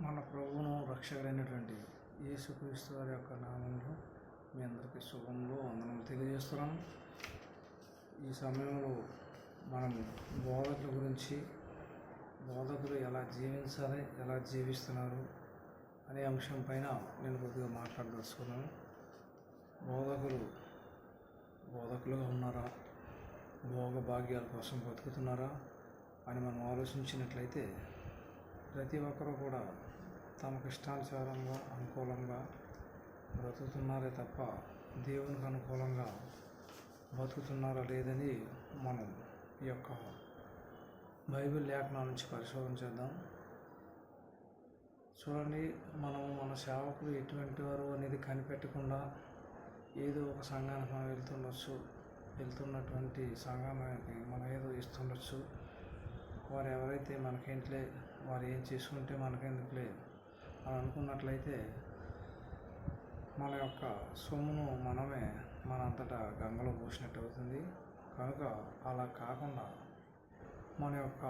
మన ప్రభువును రక్షకుడైనటువంటి యేసుక్రీస్తు వారి యొక్క నామంలో మీ అందరికీ శుభములు వందనములు తెలియజేస్తున్నాను. ఈ సమయంలో మనం బోధకుల గురించి, బోధకులు ఎలా జీవించాలి, ఎలా జీవిస్తున్నారు అనే అంశం పైన నేను కొద్దిగా మాట్లాడదలుచుకున్నాను. బోధకులుగా ఉన్నారా, భోగ భాగ్యాల కోసం బతుకుతున్నారా అని మనం ఆలోచించినట్లయితే ప్రతి ఒక్కరూ కూడా తమకు ఇష్టానుసారంగా అనుకూలంగా బ్రతుకుతున్నారే తప్ప దేవునికి అనుకూలంగా బతుకుతున్నారా లేదని మనం ఈ యొక్క బైబిల్ లేఖనాల నుంచి పరిశోధన చేద్దాం. చూడండి, మన సేవకులు ఎటువంటి వారు అనేది కనిపెట్టకుండా ఏదో ఒక సంఘానికి మనం వెళ్తున్నటువంటి సంఘానికి మనం ఏదో ఇస్తుండొచ్చు. వారు ఎవరైతే మనకేంటిలే, వారు ఏం చేసుకుంటే మనకెందుకులే అని అనుకున్నట్లయితే మన యొక్క సొమ్మును మనమే మనంతటా గంగలో పోసినట్టు అవుతుంది. కనుక అలా కాకుండా మన యొక్క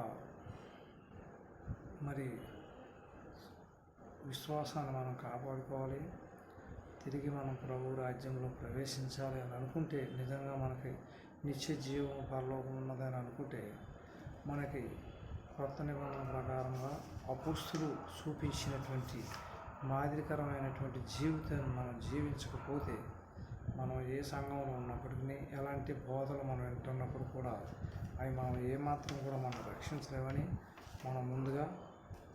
విశ్వాసాన్ని మనం కాపాడుకోవాలి. తిరిగి మనం ప్రభు రాజ్యంలో ప్రవేశించాలి అని అనుకుంటే, నిజంగా మనకి నిత్య జీవం పరలోకం ఉన్నదని అనుకుంటే, మనకి కొత్త నిబంధన ప్రకారంగా అపోస్తులు చూపించినటువంటి మాదిరికరమైనటువంటి జీవితాన్ని మనం జీవించకపోతే, మనం ఏ సంఘంలో ఉన్నప్పటికీ, ఎలాంటి బోధలు మనం వింటున్నప్పుడు కూడా అవి మనం ఏమాత్రం కూడా మనం రక్షించలేమని మనం ముందుగా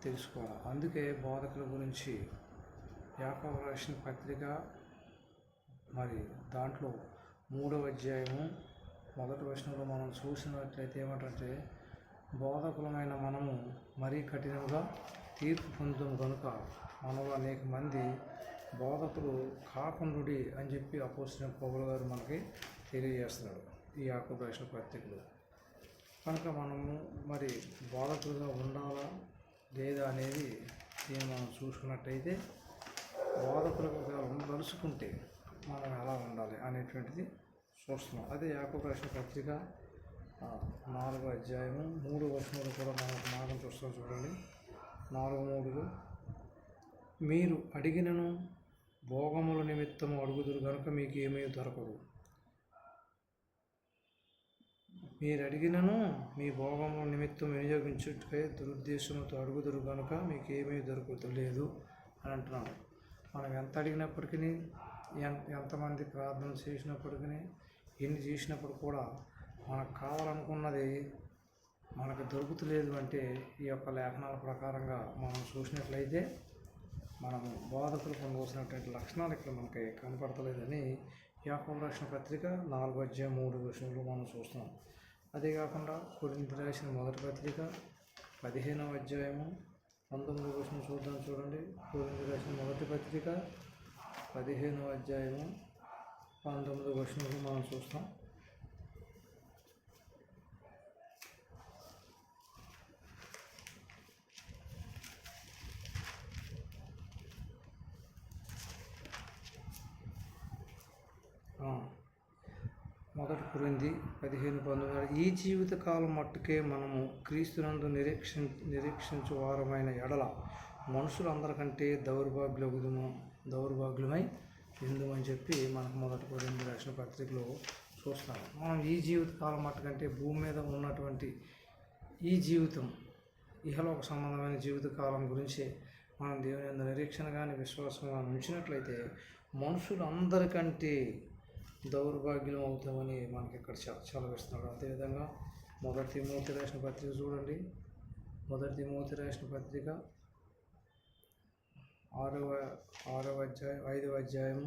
తెలుసుకోవాలి. అందుకే బోధకుల గురించి యాకోబు రాసిన పత్రిక దాంట్లో 3వ అధ్యాయము 1వ వచనంలో మనం చూసినట్లయితే ఏమంటే, బోధకులమైన మనము మరీ కఠినంగా తీర్పు పొందుతాము కనుక మనలో అనేక మంది బోధకులు కాకుండుడి అని చెప్పి అపోస్తలుడైన పౌలు గారు మనకి తెలియజేస్తున్నాడు ఈ యాకోబు రాసిన పత్రికలో. కనుక మనము బోధకులుగా ఉండాలా లేదా అనేది దీన్ని మనం చూసుకున్నట్టయితే, బోధకులుగా ఉండదలుచుకుంటే మనం ఎలా ఉండాలి అనేటువంటిది చూస్తున్నాం. అదే యాకోబు రాసిన పత్రిక 4వ అధ్యాయము 3వ వచనంలో కూడా మనం ఒక మాటను చూస్తాం. చూడండి, 4:3, మీరు అడిగినను భోగముల నిమిత్తము అడుగుదురు కనుక మీకు ఏమీ దొరకదు. మీరు అడిగినను మీ భోగముల నిమిత్తం వినియోగించుటకై దురుద్దేశంతో అడుగుదురు కనుక మీకు ఏమీ దొరకలేదు అని అంటున్నాను. మనం ఎంత అడిగినప్పటికీ, ఎంతమంది ప్రార్థన చేసినప్పటికీ, ఎన్ని చేసినప్పుడు కూడా మనకు కావాలనుకున్నది మనకు దొరుకుతలేదు అంటే, ఈ యొక్క లేఖనాల ప్రకారంగా మనం చూసినట్లయితే మనము బోధకులు పొందవలసినటువంటి లక్షణాలు ఇక్కడ మనకి కనపడతలేదని యాకోబు రాసిన పత్రిక 4వ అధ్యాయం 3వ వచనంలో మనం చూస్తున్నాం. అదే కాకుండా కొరింథీయులకు రాసిన మొదటి పత్రిక 15వ అధ్యాయము 19వ వచనం చూద్దాం. చూడండి, కొరింథీయులకు రాసిన మొదటి పత్రిక 15వ అధ్యాయము 19వ వచనంలో మనం చూస్తాం. మొదటి కొరింథీ 15:19, ఈ జీవిత కాలం మట్టుకే మనము క్రీస్తునందు నిరీక్షించు వారమైన ఎడల మనుషులందరికంటే దౌర్భాగ్యమై ఎందుమని చెప్పి మనకు మొదటి కొరింథీ రాసిన పత్రికలో చూస్తాము. మనం ఈ జీవిత కాలం మట్టుకంటే భూమి మీద ఉన్నటువంటి ఈ జీవితం, ఇహలోక సంబంధమైన జీవిత కాలం గురించి మనం దేవుని యందు నిరీక్షణ కానీ విశ్వాసంగా ఉంచినట్లయితే మనుషులందరికంటే దౌర్భాగ్యం అవుతామని మనకి ఇక్కడ చలవిస్తున్నాడు. అదేవిధంగా మొదటి తిమోతి రాసిన పత్రిక చూడండి, మొదటి తిమోతి రాసిన పత్రిక 5వ అధ్యాయము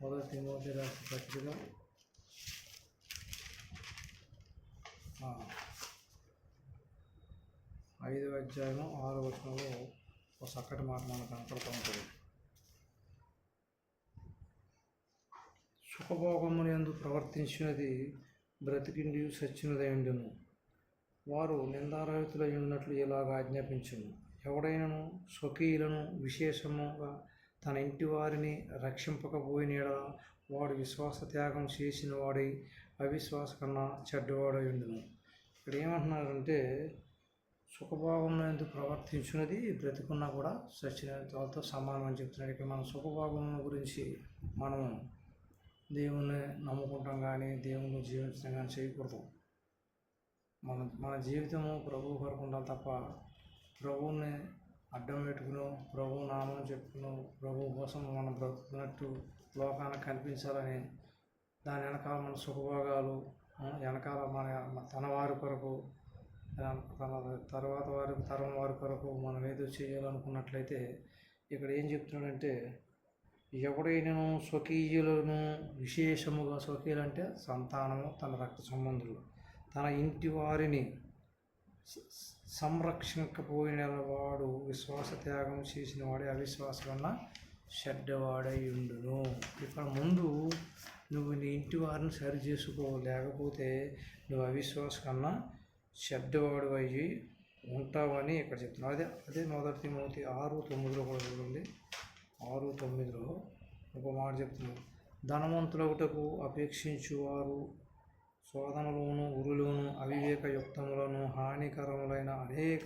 మొదటి తిమోతి రాసిన పత్రిక 5వ అధ్యాయము 6వ వచనంలో ఒక చక్కటి మాట మనకు కనపడుతూ ఉంటుంది. సుఖభోగములందు ప్రవర్తించినది బ్రతికిండి సచ్చినదయుండును. వారు నిందారహితులై ఉన్నట్లు ఇలాగ ఆజ్ఞాపించును. ఎవడైనను స్వకీయులను విశేషముగా తన ఇంటి వారిని రక్షింపకపోయిన యెడల వాడు విశ్వాస త్యాగం చేసిన వాడై అవిశ్వాస కన్నా చెడ్డవాడై ఉండును. ఇక్కడ ఏమంటున్నారంటే, సుఖభాగంలో ఎందుకు ప్రవర్తించున్నది బ్రతికున్నా కూడా చచ్చిన వాళ్ళతో సమానం అని చెప్తున్నాడు. ఇక్కడ మన సుఖభాగం గురించి మనము దేవుణ్ణి నమ్ముకుంటాం కానీ దేవుణ్ణి జీవించడం కానీ చేయకూడదు. మన జీవితము ప్రభువు కొరకు ఉండాలి తప్ప ప్రభువుని అడ్డం పెట్టుకును ప్రభు నామం చెప్పుకును ప్రభు కోసం మనం బ్రతుకున్నట్టు లోకానికి కనిపించాలని దాని వెనకాల మన సుఖభోగాలు వెనకాల తన వారి కొరకు తన తర్వాత తరం వారి కొరకు మనం ఏదో చేయాలనుకున్నట్లయితే ఇక్కడ ఏం చెప్తున్నాడంటే, ఎవడైనను స్వకీయులను విశేషముగా, స్వకీయులు అంటే సంతానము, తన రక్త సంబంధులు, తన ఇంటి వారిని సంరక్షించకపోయిన వాడు విశ్వాస త్యాగం చేసిన వాడే అవిశ్వాస వల్ల చెడ్డవాడై ఉండును. ఇక్కడ ముందు నువ్వు నీ ఇంటి వారిని సరి చేసుకో, లేకపోతే నువ్వు అవిశ్వాస కన్నా చెడ్డవాడు అయ్యి ఉంటావని ఇక్కడ చెప్తున్నాడు. అదే మొదటి తిమోతి 6:9 కూడా చూడండి. 6:9 ఒక మాట చెప్తున్నాడు, ధనవంతులగుటకు అపేక్షించువారు శోధనలోను ఉరులోను అవివేకయుక్తములను హానికరములైన అనేక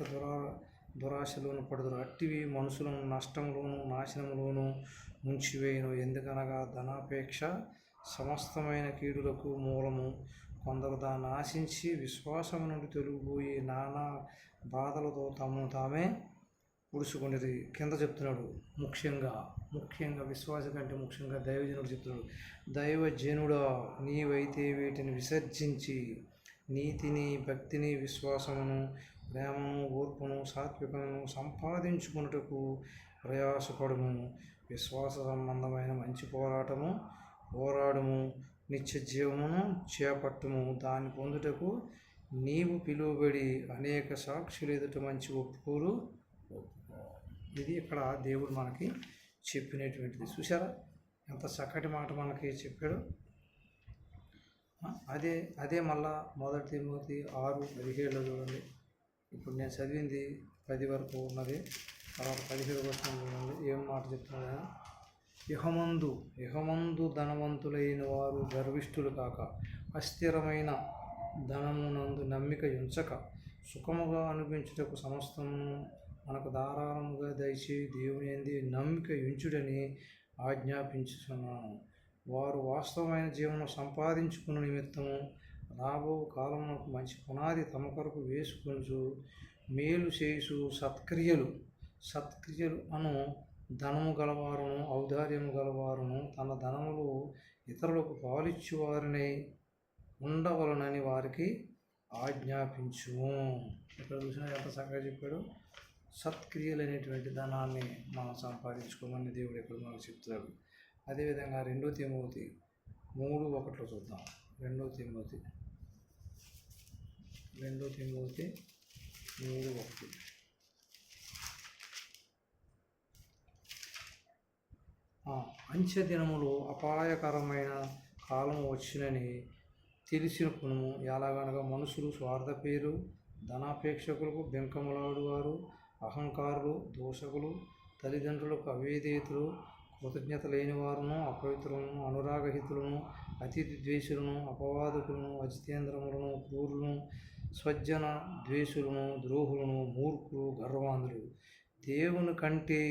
దురాశలోను పడుదురు. అట్టివి మనుషులను నష్టములోను నాశనములోను ముంచివేయును. ఎందుకనగా ధనాపేక్ష సమస్తమైన కీడులకు మూలము. కొందరు దాన్ని ఆశించి విశ్వాసము నుండి తొలగిపోయి నానా బాధలతో తమను తామే ఉడుచుకునేది. కింద చెప్తున్నాడు, ముఖ్యంగా విశ్వాస కంటే ముఖ్యంగా దైవజనుడు చెప్తున్నాడు, దైవజనుడా నీవైతే వీటిని విసర్జించి నీతిని, భక్తిని, విశ్వాసమును, ప్రేమను, ఓర్పును, సాత్వికమును సంపాదించుకున్నటకు ప్రయాసపడుము. విశ్వాస సంబంధమైన మంచి పోరాడము, నిత్య జీవమును చేపట్టుము. దాన్ని పొందుటకు నీవు పిలువబడి అనేక సాక్షులు ఎదుట మంచి ఒప్పుకోలు. ఇది ఇక్కడ దేవుడు మనకి చెప్పినటువంటిది. చూసారా ఎంత చక్కటి మాట మనకి చెప్పాడు. అదే మళ్ళా మొదటి తిమోతి 6:17 చూడండి. ఇప్పుడు నేను చదివింది 10 వరకు ఉన్నది, తర్వాత 17 వరకు ఉన్నది. ఏం మాట చెప్తున్నాడు, ఇహమందు ధనవంతులైన వారు గర్విష్ఠులు కాక అస్థిరమైన ధనమునందు నమ్మిక ఉంచక సుఖముగా అనిపించుటకు సమస్తము మనకు ధారాళముగా దయచేసి దేవుని యందు నమ్మిక ఉంచుడని ఆజ్ఞాపించుచున్నాను. వారు వాస్తవమైన జీవనం సంపాదించుకున్న నిమిత్తము రాబో కాలమునకు మంచి పునాది తమ కొరకు వేసుకొంచు మేలు చేసు సత్క్రియలు అను ధనము గలవారును ఔదార్యము గలవారును తన ధనములు ఇతరులకు పాలిచ్చువారినై ఉండవలనని వారికి ఆజ్ఞాపించుము. ఇక్కడ చూసినా ఎంత చక్కగా చెప్పాడు. సత్క్రియలు అనేటువంటి ధనాన్ని మనం సంపాదించుకోమని దేవుడు ఇక్కడ మనకు చెప్తాడు. అదేవిధంగా 2 తిమోతి 3:1 చూద్దాం. 2 తిమోతి 3:1 అంచె దినములు అపాయకరమైన కాలం వచ్చినని తెలిసిన పుణము. ఎలాగనగా మనుషులు స్వార్థ పేరు ధనాపేక్షకులకు బెంకములాడువారు, అహంకారులు, దోషకులు, తల్లిదండ్రులకు అవిధేయులు, కృతజ్ఞత లేనివారును, అపవిత్రులను, అనురాగహితులను, అతిథి ద్వేషులను, అపవాదకులను, అజితేంద్రములను, క్రూరులను, స్వజన ద్వేషులను, ద్రోహులను, మూర్ఖులు, గర్వాంధులు, దేవుని కంటే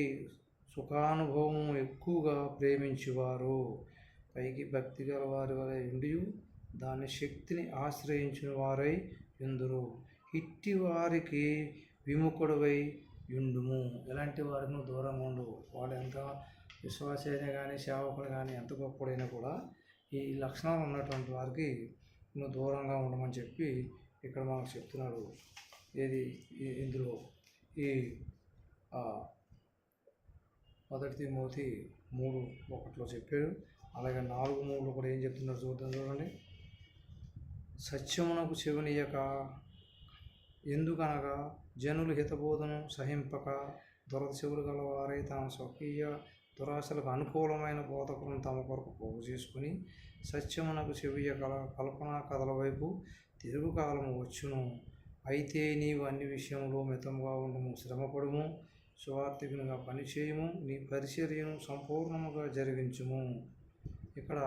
సుఖానుభవం ఎక్కువగా ప్రేమించేవారు, పైకి భక్తి గల వారి వలె ఉండి దాని శక్తిని ఆశ్రయించిన వారై ఎందురు. ఇట్టి వారికి విముఖుడవై ఉండుము. ఎలాంటి వారికి దూరంగా ఉండు. వాడు ఎంత విశ్వాస అయినా కానీ సేవకుడు కానీ ఎంత గొప్పడైనా కూడా ఈ లక్షణాలు ఉన్నటువంటి వారికి నువ్వు దూరంగా ఉండమని చెప్పి ఇక్కడ మనకు చెప్తున్నాడు. ఇందులో ఈ మొదటి తిమోతి 3:1 చెప్పాడు. అలాగే 4:3 కూడా ఏం చెప్తున్నాడు చూడండి. సత్యమునకు చెవినియక ఎందుకనగా జనులు హితబోధను సహింపక దురద చెవులు గలవారై తమ స్వకీయ దురాశలకు అనుకూలమైన బోధకులను తమ కొరకు పోగు చేసుకుని సత్యమునకు చెవియ కల్పనా కథల వైపు తిరుగుకాలము వచ్చును. అయితే నీవు అన్ని విషయంలో మితంగా ఉండము, శ్రమపడుము, సువార్థికునిగా పనిచేయము, నీ పరిచర్యను సంపూర్ణముగా జరిగించుము. ఇక్కడ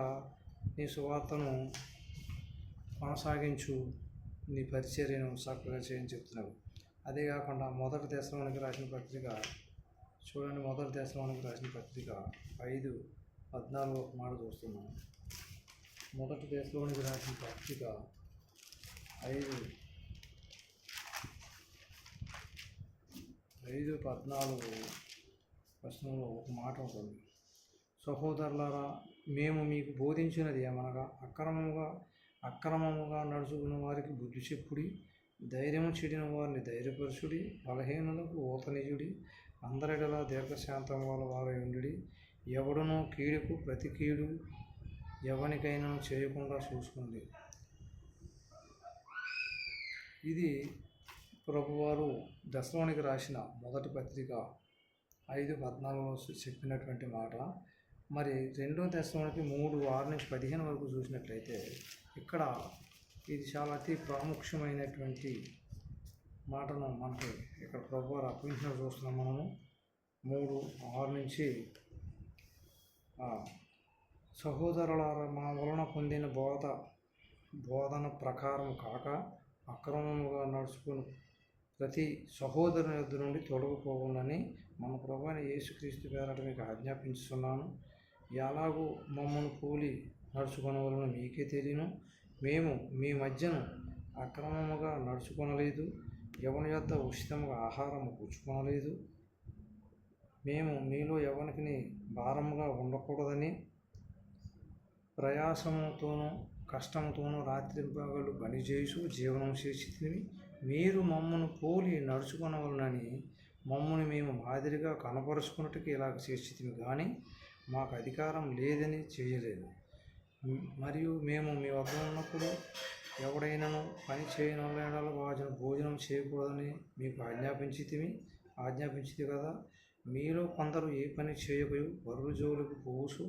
నీ సువార్తను కొనసాగించు, నీ పరిచర్యను చక్కగా చేయని చెప్తున్నాడు. అదే కాకుండా మొదటి దశలోనికి రాసిన పత్రిక చూడండి, మొదటి దశలోనికి రాసిన పత్రిక 5:14 ఒక మాట చూస్తున్నాం. మొదటి దశలోనికి రాసిన పత్రిక 5:14 వచనంలో ఒక మాట ఉంటుంది. సహోదరులారా, మేము మీకు బోధించినది ఏమనగా అక్రమముగా నడుచుకున్న వారికి బుద్ధి చెప్పుడి, ధైర్యము చెడిన వారిని ధైర్యపరచుడి, బలహీనులకు ఓతనియుడి, అందరిలా దీర్ఘశాంతం గల వారై ఉండుడి, ఎవడునో కీడుకు ప్రతి కీడు ఎవనికైనా చేయకుండా చూసుకోండి. ఇది ప్రభువారు దశలోనికి రాసిన మొదటి పత్రిక 5:14లో చెప్పినటువంటి మాట. మరి రెండో దశలోనికి 3:6-15 వరకు చూసినట్లయితే ఇక్కడ ఇది చాలా అతి ప్రాముఖ్యమైనటువంటి మాటను మనకి ఇక్కడ ప్రభువారు అప్పగించినట్టు చూస్తున్నాం. మనము 3:6 సహోదరులారా, మా వలన పొందిన బోధన ప్రకారం కాక అక్రమముగా నడుచుకుని ప్రతి సహోదరుని యొద్ద నుండి తొలగిపోవాలని మన ప్రభువైన యేసుక్రీస్తు పేరట మీకు ఆజ్ఞాపించుతున్నాను. ఎలాగూ మమ్మల్ని పోలి నడుచుకొనవలన మీకే తెలియను. మేము మీ మధ్యను అక్రమముగా నడుచుకొనలేదు, ఎవని యొద్ద ఉచితముగా ఆహారము పుచ్చుకొనలేదు. మేము మీలో ఎవరికి భారముగా ఉండకూడదని ప్రయాసముతోనూ కష్టముతోనూ రాత్రింపగలు పనిచేసు జీవనం చేసి మీరు మమ్మను పోలి నడుచుకొనవలనని మమ్మల్ని మేము మాదిరిగా కనపరుచుకున్నట్టుకు ఇలాగ చేసితిమి, కానీ మాకు అధికారం లేదని చేయలేదు. మరియు మేము మీ వద్ద ఉన్నప్పుడు ఎవడైనాను పని చేయని వాటిని భోజనం చేయకూడదని మీకు ఆజ్ఞాపించితి కదా. మీలో కొందరు ఏ పని చేయకయు బరువు జోలికి పోసు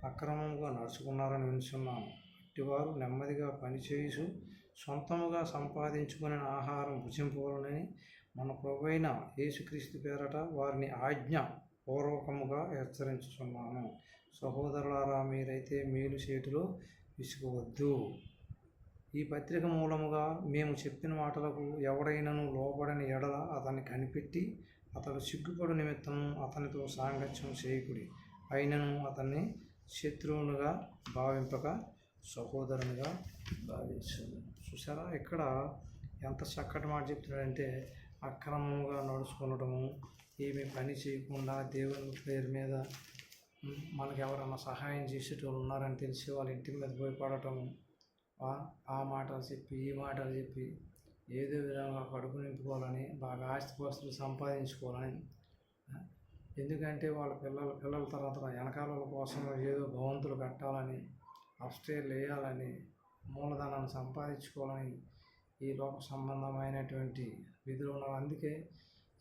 అక్రమంగా నడుచుకున్నారని వినుచున్నాను. అట్టివారు నెమ్మదిగా పనిచేయు సొంతముగా సంపాదించుకుని ఆహారం భుజింపవాలని మన ప్రభువైన యేసుక్రీస్తు పేరట వారిని ఆజ్ఞాపూర్వకముగా హెచ్చరించుచున్నాను. సహోదరులారా, మీరైతే మేలు చేతిలో విసుగవద్దు. ఈ పత్రిక మూలముగా మేము చెప్పిన మాటలకు ఎవడైనాను లోబడని ఎడల అతన్ని కనిపెట్టి అతడు సిగ్గుపడు నిమిత్తము అతనితో సాంగత్యం చేయకుడి. అయినను అతన్ని శత్రువునుగా భావింపక సహోదరునిగా భావించండి. చూసారా, ఇక్కడ ఎంత చక్కటి మాట చెప్తున్నాడంటే, అక్రమంగా నడుచుకునడము, ఏమీ పని చేయకుండా దేవుని పేరు మీద మనకు ఎవరైనా సహాయం చేసేటోళ్ళు ఉన్నారని తెలిసి వాళ్ళ ఇంటి మీద పోయి పడటము, ఆ మాటలు చెప్పి ఈ మాటలు చెప్పి ఏదో విధంగా కడుపు నింపుకోవాలని, బాగా ఆస్తిపాస్తులు సంపాదించుకోవాలని, ఎందుకంటే వాళ్ళ పిల్లల తర్వాత వెనకాల కోసం ఏదో భవంతులు కట్టాలని, అప్స్టేర్లు వేయాలని, మూలధనాన్ని సంపాదించుకోవాలని ఈ లోక సంబంధమైనటువంటి విధులు ఉన్నారు. అందుకే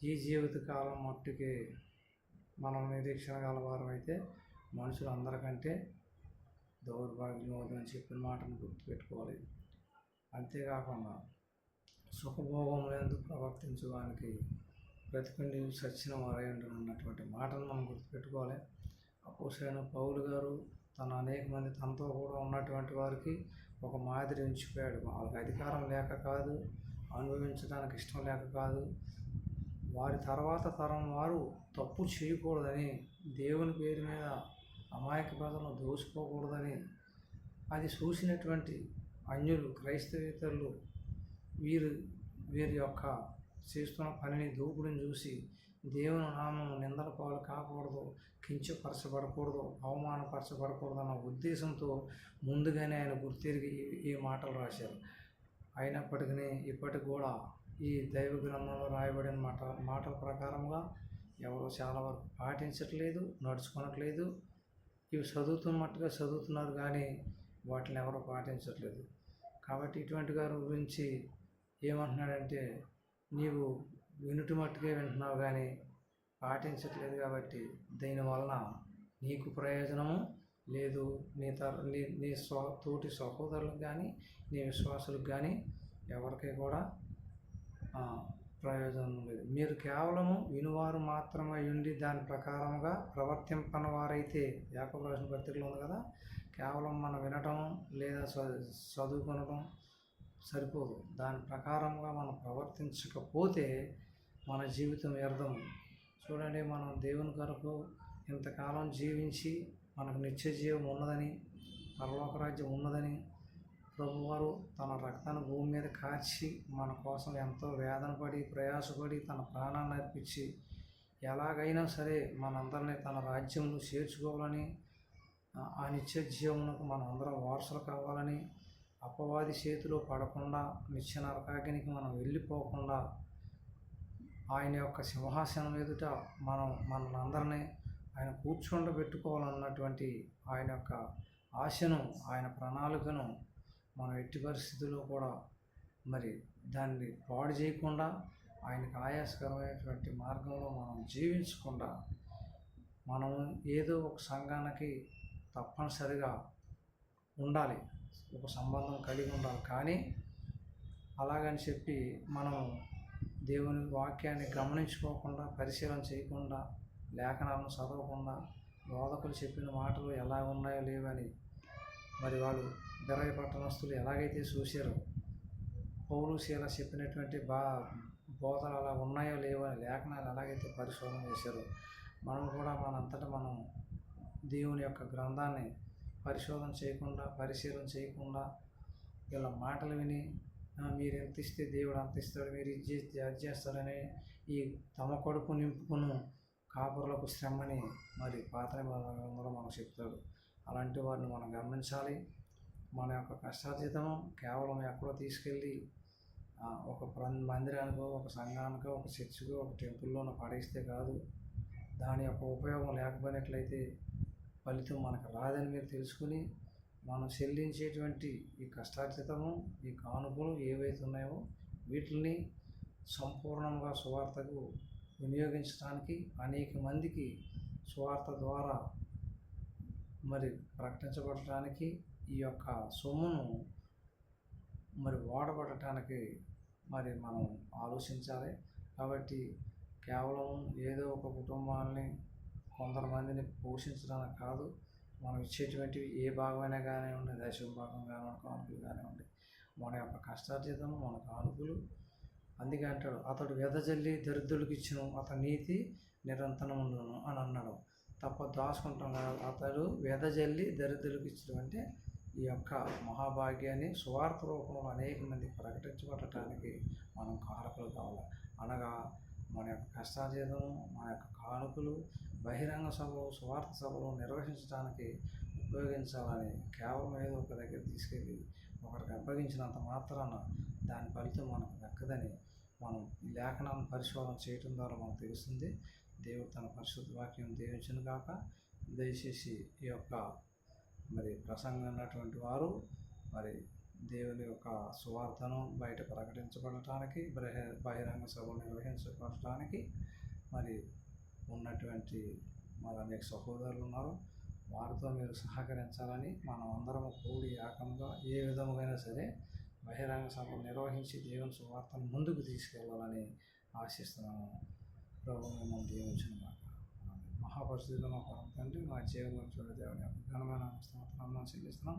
ఈ జీవితకాలం మట్టుకే మనం నిరీక్షణ గలవారం అయితే మనుషులు అందరికంటే దౌర్భాగ్యం అని చెప్పిన మాటను గుర్తుపెట్టుకోవాలి. అంతేకాకుండా సుఖభోగములందు ప్రవర్తించడానికి బ్రతికుండి సచ్చిన వారై ఉన్నటువంటి మాటను మనం గుర్తుపెట్టుకోవాలి. అపోస్తలుడైన పౌలు గారు తన అనేక మంది తనతో కూడా ఉన్నటువంటి వారికి ఒక మాదిరి ఉంచిపోయాడు. వాళ్ళకి అధికారం లేక కాదు, అనుభవించడానికి ఇష్టం లేక కాదు, వారి తర్వాత తరం వారు తప్పు చేయకూడదని, దేవుని పేరు మీద అమాయక ప్రజలను దోచుకోకూడదని, అది చూసినటువంటి అన్యులు క్రైస్తవేతరులు వీరి యొక్క చేస్తున్న పనిని దూకుడుని చూసి దేవుని నామం నిందల పాలు కాకూడదు, కించపరచబడకూడదు, అవమానపరచబడకూడదు అన్న ఉద్దేశంతో ముందుగానే ఆయన గుర్తిరిగి ఈ మాటలు రాశారు. అయినప్పటికీ ఇప్పటికి కూడా ఈ దైవ గ్రంథంలో రాయబడిన మాటల ప్రకారంగా ఎవరు చాలా వరకు పాటించట్లేదు, నడుచుకోనట్లేదు. ఇవి చదువుతున్నట్టుగా చదువుతున్నారు కానీ వాటిని ఎవరు పాటించట్లేదు. కాబట్టి ఇటువంటి గారి గురించి ఏమంటున్నాడంటే, నీవు వినుటి మట్టుకే వింటున్నావు కానీ పాటించట్లేదు, కాబట్టి దీనివలన నీకు ప్రయోజనము లేదు, నీ తోటి సహోదరులకు కానీ నీ విశ్వాసులకు కానీ ఎవరికి కూడా ప్రయోజనం లేదు. మీరు కేవలము వినువారు మాత్రమే ఉండి దాని ప్రకారముగా ప్రవర్తింపని వారైతే, యాకోబు రాసిన పత్రికలో ఉంది కదా, కేవలం మనం వినటం లేదా చదువుకొనడం సరిపోదు. దాని ప్రకారంగా మనం ప్రవర్తించకపోతే మన జీవితం వ్యర్థం. చూడండి, మనం దేవుని కొరకు ఇంతకాలం జీవించి మనకు నిత్య జీవం ఉన్నదని, పరలోక రాజ్యం ఉన్నదని ప్రభువారు తన రక్తాన్ని భూమి మీద కార్చి మన కోసం ఎంతో వేదన పడి ప్రయాసపడి తన ప్రాణాన్ని అర్పించి ఎలాగైనా సరే మనందరినీ తన రాజ్యంలో చేర్చుకోవాలని, ఆ నిత్య జీవమునకు మనం అందరం వారసులు కావాలని, అపవాది చేతిలో పడకుండా నిత్య నరకాగ్నికి మనం వెళ్ళిపోకుండా ఆయన యొక్క సింహాసనం ఎదుట మనందరినీ ఆయన కూర్చోండబెట్టుకోవాలన్నటువంటి ఆయన యొక్క ఆశను, ఆయన ప్రణాళికను మనం ఎట్టి పరిస్థితుల్లో కూడా మరి దాన్ని పాడు చేయకుండా, ఆయనకు ఆయాసకరమైనటువంటి మార్గంలో మనం జీవించకుండా, మనం ఏదో ఒక సంఘానికి తప్పనిసరిగా ఉండాలి, ఒక సంబంధం కలిగి ఉండాలి. కానీ అలాగని చెప్పి మనం దేవుని వాక్యాన్ని గమనించుకోకుండా, పరిశీలన చేయకుండా, లేఖనాలను చదవకుండా, బోధకులు చెప్పిన మాటలు ఎలా ఉన్నాయో లేవని, మరి వాళ్ళు బెరయ పట్టణస్తులు ఎలాగైతే చూశారో, పౌలు శీల చెప్పినటువంటి బోధలు అలా ఉన్నాయో లేవో అని లేఖనాలు ఎలాగైతే పరిశోధన చేశారో, మనం కూడా మనంతటా మనం దేవుని యొక్క గ్రంథాన్ని పరిశోధన చేయకుండా, పరిశీలన చేయకుండా, వీళ్ళ మాటలు విని మీరు ఎంత ఇస్తే దేవుడు అంత ఇస్తాడు, మీరు ఇది చేస్తే అది చేస్తారని ఈ తమ కడుపు నింపుకును కాపురులకు శ్రమని మరి పాత నిబంధనలో మనకు చెప్తాడు. అలాంటి వారిని మనం గమనించాలి. మన యొక్క కష్టార్జితము కేవలం ఎక్కడో తీసుకెళ్ళి ఒక మందిరానికో, ఒక సంఘానికో, ఒక చర్చికో, ఒక టెంపుల్లోనో పడేస్తే కాదు. దాని యొక్క ఉపయోగం లేకపోయినట్లయితే ఫలితం మనకు రాదని మీరు తెలుసుకుని, మనం చెల్లించేటువంటి ఈ కష్టార్జితము, ఈ కానుకలు ఏవైతే ఉన్నాయో వీటిని సంపూర్ణంగా సువార్తకు వినియోగించడానికి, అనేక మందికి సువార్త ద్వారా మరి ప్రకటించబడటానికి, ఈ యొక్క సొమ్మును మరి వాడబడటానికి మరి మనం ఆలోచించాలి. కాబట్టి కేవలం ఏదో ఒక కుటుంబాన్ని, కొంతమందిని పోషించడానికి కాదు, మనం ఇచ్చేటువంటివి ఏ భాగమైనా కానివ్వండి, దశమ భాగం కానివ్వండి, కానుకలు కానివ్వండి, మన యొక్క కష్టార్జితము, మన కానుకలు. అందుకే అంటాడు, అతడు వెదజల్లి దరిద్రులకు ఇచ్చును, అతని నీతి నిరంతరం ఉండును అని అన్నాడు. తప్ప దాచుకుంటాం కాదు. అతడు వెదజల్లి దరిద్రులకు ఇచ్చడం అంటే ఈ యొక్క మహాభాగ్యాన్ని సువార్త రూపంలో అనేక మందికి ప్రకటించబడటానికి మనం కారకులు కావాలి. అనగా మన యొక్క కష్టార్జితము, మన యొక్క కానుకలు బహిరంగ సభలు, సువార్త సభలు నిర్వహించడానికి ఉపయోగించాలని, కేవలం ఏదో ఒక దగ్గర తీసుకెళ్ళి ఒకరికి అప్పగించినంత మాత్రాన దాని ఫలితం మనకు దక్కదని మనం ఈ లేఖనాలను పరిశోధన చేయటం ద్వారా మనకు తెలుస్తుంది. దేవుడు తన పరిశుద్ధ వాక్యం దీవించును గాక. దయచేసి ఈ యొక్క మరి ప్రసంగం అన్నటువంటి వారు మరి దేవుని యొక్క సువార్తను బయట ప్రకటించబడటానికి, బహిరంగ సభలు నిర్వహించబడటానికి మరి ఉన్నటువంటి మరి అనేక సహోదరులు ఉన్నారు. వారితో మీరు సహకరించాలని, మనం అందరం కూడి ఏకంగా ఏ విధముగా సరే బహిరంగ సభలు నిర్వహించి దేవుని సువార్తను ముందుకు తీసుకెళ్ళాలని ఆశిస్తున్నాము. ప్రభు మిమ్మల్ని దీవించును. మహాపరిస్థితుల్లో మా పరమ తండ్రి, మా జీవనం చూడ దేవుని యొక్క ఘనమైన స్తోత్రాలను చెల్లిస్తున్నాం.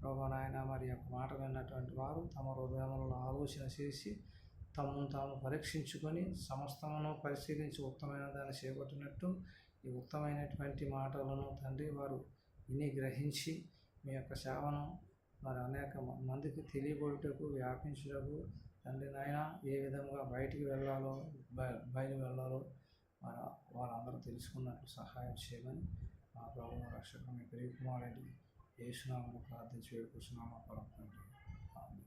ప్రభు నాయన, మరి యొక్క మాట విన్నటువంటి వారు తమ హృదయములలో ఆలోచన చేసి తమను తాము పరీక్షించుకొని సమస్తమును పరిశీలించి ఉత్తమైన దాన్ని చేపట్టినట్టు ఈ ఉత్తమైనటువంటి మాటలను తండ్రి వారు విని గ్రహించి మీ యొక్క సేవను మరి అనేక మందికి తెలియబడుటకు, వ్యాపించుటకు తండ్రి నాయన ఏ విధంగా బయటికి వెళ్ళాలో, బయలు వెళ్ళాలో వారందరూ తెలుసుకున్నట్లు సహాయం చేయమని మా ప్రభువు రక్షకుని ప్రియకుమారుడి యేసు నామములో ప్రార్థించి వేడుకొంచున్నాము పరమ తండ్రి. ఆమేన్.